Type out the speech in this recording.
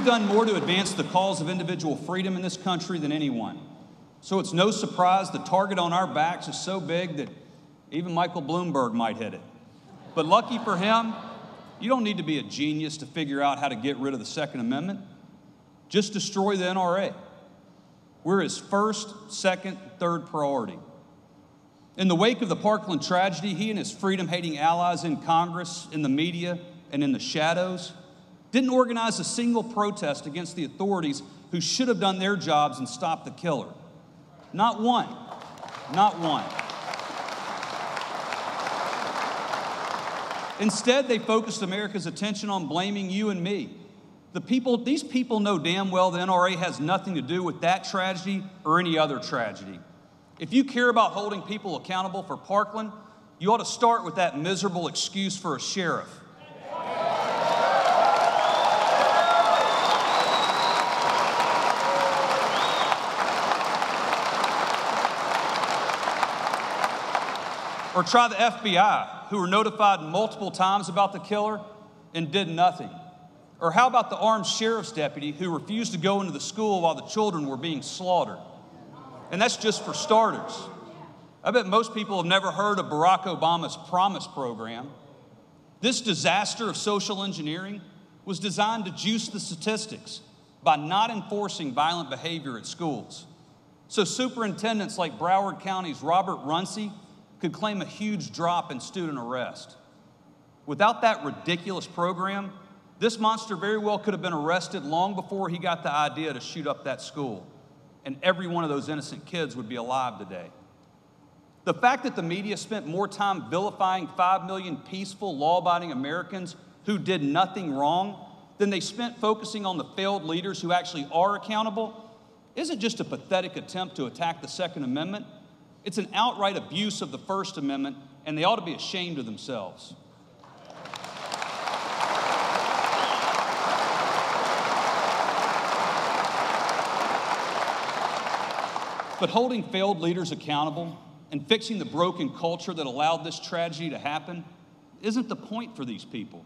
We've done more to advance the cause of individual freedom in this country than anyone. So it's no surprise the target on our backs is so big that even Michael Bloomberg might hit it. But lucky for him, you don't need to be a genius to figure out how to get rid of the Second Amendment. Just destroy the NRA. We're his first, second, third priority. In the wake of the Parkland tragedy, he and his freedom-hating allies in Congress, in the media, and in the shadows didn't organize a single protest against the authorities who should have done their jobs and stopped the killer. Not one. Not one. Instead, they focused America's attention on blaming you and me. These people know damn well the NRA has nothing to do with that tragedy or any other tragedy. If you care about holding people accountable for Parkland, you ought to start with that miserable excuse for a sheriff. Or try the FBI, who were notified multiple times about the killer and did nothing. Or how about the armed sheriff's deputy who refused to go into the school while the children were being slaughtered? And that's just for starters. I bet most people have never heard of Barack Obama's Promise program. This disaster of social engineering was designed to juice the statistics by not enforcing violent behavior at schools. So superintendents like Broward County's Robert Runcie could claim a huge drop in student arrest. Without that ridiculous program, this monster very well could have been arrested long before he got the idea to shoot up that school, and every one of those innocent kids would be alive today. The fact that the media spent more time vilifying 5 million peaceful, law-abiding Americans who did nothing wrong than they spent focusing on the failed leaders who actually are accountable isn't just a pathetic attempt to attack the Second Amendment. It's an outright abuse of the First Amendment, and they ought to be ashamed of themselves. But holding failed leaders accountable and fixing the broken culture that allowed this tragedy to happen isn't the point for these people.